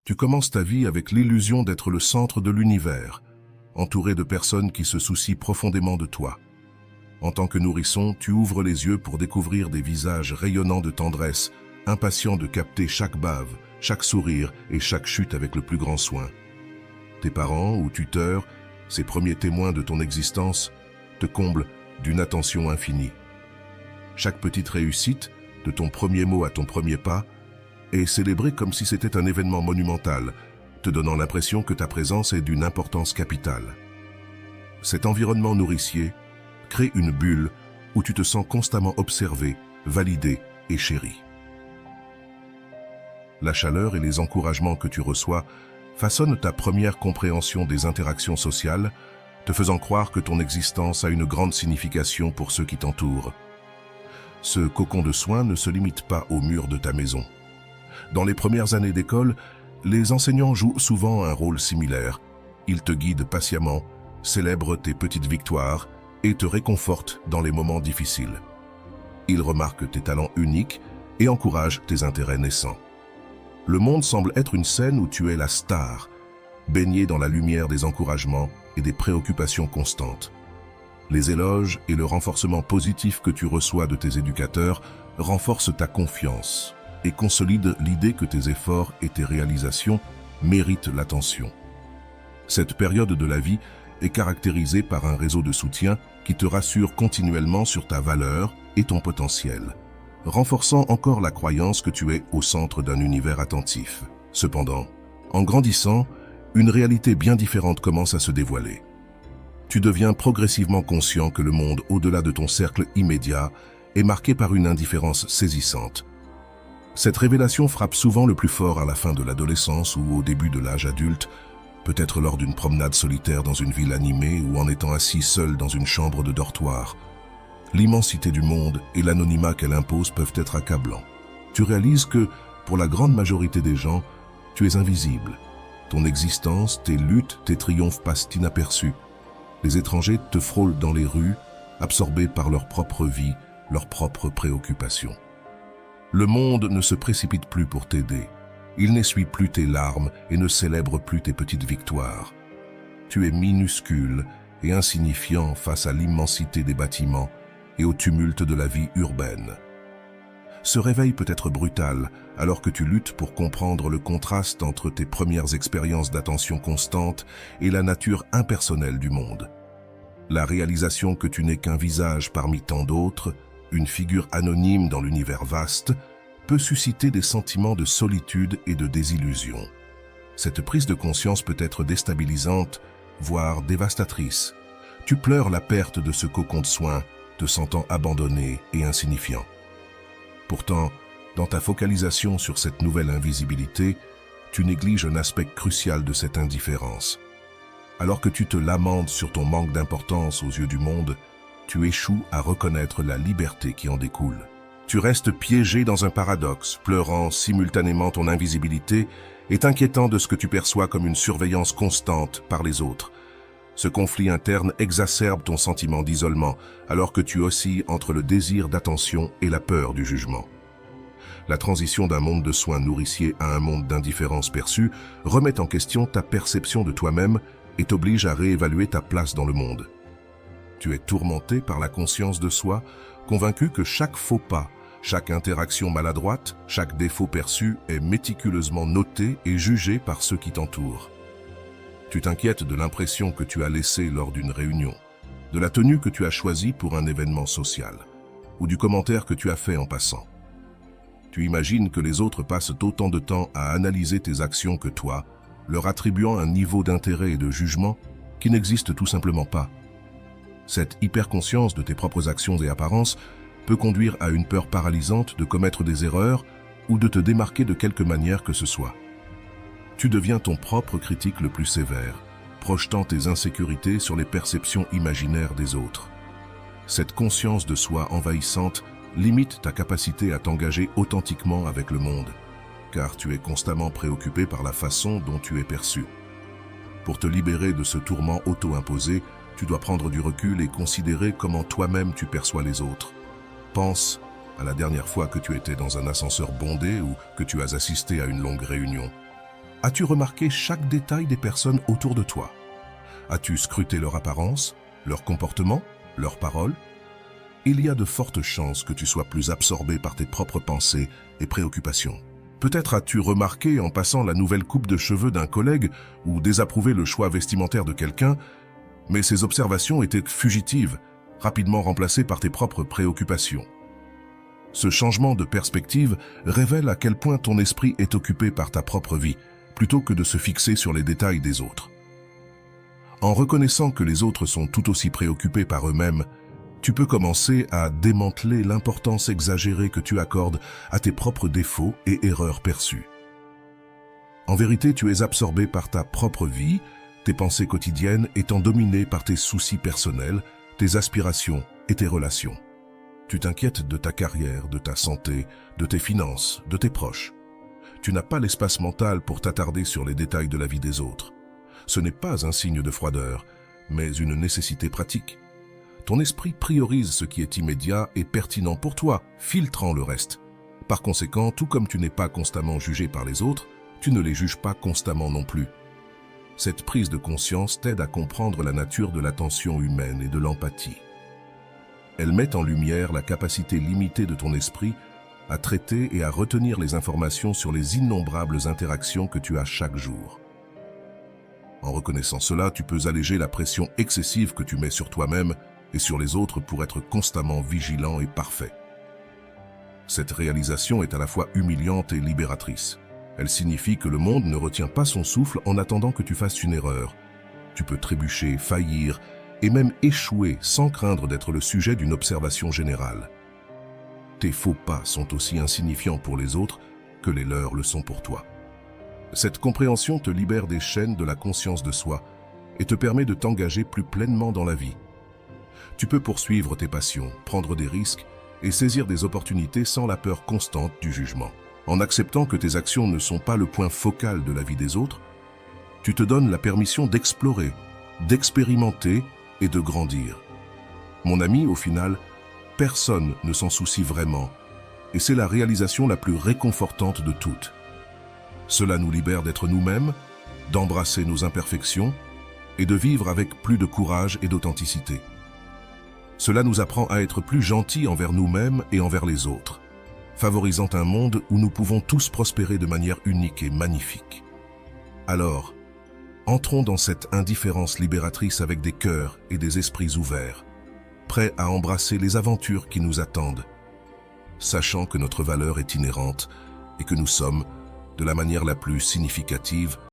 Tu commences ta vie avec l'illusion d'être le centre de l'univers, entouré de personnes qui se soucient profondément de toi. En tant que nourrisson, tu ouvres les yeux pour découvrir des visages rayonnants de tendresse, impatients de capter chaque bave, chaque sourire et chaque chute avec le plus grand soin. Tes parents ou tuteurs, ces premiers témoins de ton existence, te comblent d'une attention infinie. Chaque petite réussite, de ton premier mot à ton premier pas, est célébrée comme si c'était un événement monumental, te donnant l'impression que ta présence est d'une importance capitale. Cet environnement nourricier crée une bulle où tu te sens constamment observé, validé et chéri. La chaleur et les encouragements que tu reçois façonnent ta première compréhension des interactions sociales, te faisant croire que ton existence a une grande signification pour ceux qui t'entourent. Ce cocon de soins ne se limite pas aux murs de ta maison. Dans les premières années d'école, les enseignants jouent souvent un rôle similaire. Ils te guident patiemment, célèbrent tes petites victoires et te réconfortent dans les moments difficiles. Ils remarquent tes talents uniques et encouragent tes intérêts naissants. Le monde semble être une scène où tu es la star, baignée dans la lumière des encouragements et des préoccupations constantes. Les éloges et le renforcement positif que tu reçois de tes éducateurs renforcent ta confiance et consolident l'idée que tes efforts et tes réalisations méritent l'attention. Cette période de la vie est caractérisée par un réseau de soutien qui te rassure continuellement sur ta valeur et ton potentiel, renforçant encore la croyance que tu es au centre d'un univers attentif. Cependant, en grandissant, une réalité bien différente commence à se dévoiler. Tu deviens progressivement conscient que le monde au-delà de ton cercle immédiat est marqué par une indifférence saisissante. Cette révélation frappe souvent le plus fort à la fin de l'adolescence ou au début de l'âge adulte, peut-être lors d'une promenade solitaire dans une ville animée ou en étant assis seul dans une chambre de dortoir. L'immensité du monde et l'anonymat qu'elle impose peuvent être accablants. Tu réalises que, pour la grande majorité des gens, tu es invisible. Ton existence, tes luttes, tes triomphes passent inaperçus. Les étrangers te frôlent dans les rues, absorbés par leur propre vie, leurs propres préoccupations. Le monde ne se précipite plus pour t'aider. Il n'essuie plus tes larmes et ne célèbre plus tes petites victoires. Tu es minuscule et insignifiant face à l'immensité des bâtiments et au tumulte de la vie urbaine. Ce réveil peut être brutal alors que tu luttes pour comprendre le contraste entre tes premières expériences d'attention constante et la nature impersonnelle du monde. La réalisation que tu n'es qu'un visage parmi tant d'autres, une figure anonyme dans l'univers vaste, peut susciter des sentiments de solitude et de désillusion. Cette prise de conscience peut être déstabilisante, voire dévastatrice. Tu pleures la perte de ce cocon de soins, te sentant abandonné et insignifiant. Pourtant, dans ta focalisation sur cette nouvelle invisibilité, tu négliges un aspect crucial de cette indifférence. Alors que tu te lamentes sur ton manque d'importance aux yeux du monde, tu échoues à reconnaître la liberté qui en découle. Tu restes piégé dans un paradoxe, pleurant simultanément ton invisibilité et t'inquiétant de ce que tu perçois comme une surveillance constante par les autres. Ce conflit interne exacerbe ton sentiment d'isolement, alors que tu oscilles entre le désir d'attention et la peur du jugement. La transition d'un monde de soins nourriciers à un monde d'indifférence perçue remet en question ta perception de toi-même et t'oblige à réévaluer ta place dans le monde. Tu es tourmenté par la conscience de soi, convaincu que chaque faux pas, chaque interaction maladroite, chaque défaut perçu est méticuleusement noté et jugé par ceux qui t'entourent. Tu t'inquiètes de l'impression que tu as laissée lors d'une réunion, de la tenue que tu as choisie pour un événement social, ou du commentaire que tu as fait en passant. Tu imagines que les autres passent autant de temps à analyser tes actions que toi, leur attribuant un niveau d'intérêt et de jugement qui n'existe tout simplement pas. Cette hyperconscience de tes propres actions et apparences peut conduire à une peur paralysante de commettre des erreurs ou de te démarquer de quelque manière que ce soit. Tu deviens ton propre critique le plus sévère, projetant tes insécurités sur les perceptions imaginaires des autres. Cette conscience de soi envahissante limite ta capacité à t'engager authentiquement avec le monde, car tu es constamment préoccupé par la façon dont tu es perçu. Pour te libérer de ce tourment auto-imposé, tu dois prendre du recul et considérer comment toi-même tu perçois les autres. Pense à la dernière fois que tu étais dans un ascenseur bondé ou que tu as assisté à une longue réunion. As-tu remarqué chaque détail des personnes autour de toi? As-tu scruté leur apparence, leur comportement, leurs paroles? Il y a de fortes chances que tu sois plus absorbé par tes propres pensées et préoccupations. Peut-être as-tu remarqué en passant la nouvelle coupe de cheveux d'un collègue ou désapprouvé le choix vestimentaire de quelqu'un, mais ces observations étaient fugitives, rapidement remplacées par tes propres préoccupations. Ce changement de perspective révèle à quel point ton esprit est occupé par ta propre vie, plutôt que de se fixer sur les détails des autres. En reconnaissant que les autres sont tout aussi préoccupés par eux-mêmes, tu peux commencer à démanteler l'importance exagérée que tu accordes à tes propres défauts et erreurs perçues. En vérité, tu es absorbé par ta propre vie, tes pensées quotidiennes étant dominées par tes soucis personnels, tes aspirations et tes relations. Tu t'inquiètes de ta carrière, de ta santé, de tes finances, de tes proches. Tu n'as pas l'espace mental pour t'attarder sur les détails de la vie des autres. Ce n'est pas un signe de froideur, mais une nécessité pratique. Ton esprit priorise ce qui est immédiat et pertinent pour toi, filtrant le reste. Par conséquent, tout comme tu n'es pas constamment jugé par les autres, tu ne les juges pas constamment non plus. Cette prise de conscience t'aide à comprendre la nature de l'attention humaine et de l'empathie. Elle met en lumière la capacité limitée de ton esprit à traiter et à retenir les informations sur les innombrables interactions que tu as chaque jour. En reconnaissant cela, tu peux alléger la pression excessive que tu mets sur toi-même et sur les autres pour être constamment vigilant et parfait. Cette réalisation est à la fois humiliante et libératrice. Elle signifie que le monde ne retient pas son souffle en attendant que tu fasses une erreur. Tu peux trébucher, faillir et même échouer sans craindre d'être le sujet d'une observation générale. Tes faux pas sont aussi insignifiants pour les autres que les leurs le sont pour toi. Cette compréhension te libère des chaînes de la conscience de soi et te permet de t'engager plus pleinement dans la vie. Tu peux poursuivre tes passions, prendre des risques et saisir des opportunités sans la peur constante du jugement. En acceptant que tes actions ne sont pas le point focal de la vie des autres, tu te donnes la permission d'explorer, d'expérimenter et de grandir. Mon ami, au final, personne ne s'en soucie vraiment, et c'est la réalisation la plus réconfortante de toutes. Cela nous libère d'être nous-mêmes, d'embrasser nos imperfections et de vivre avec plus de courage et d'authenticité. Cela nous apprend à être plus gentils envers nous-mêmes et envers les autres, favorisant un monde où nous pouvons tous prospérer de manière unique et magnifique. Alors, entrons dans cette indifférence libératrice avec des cœurs et des esprits ouverts, prêts à embrasser les aventures qui nous attendent, sachant que notre valeur est inhérente et que nous sommes, de la manière la plus significative,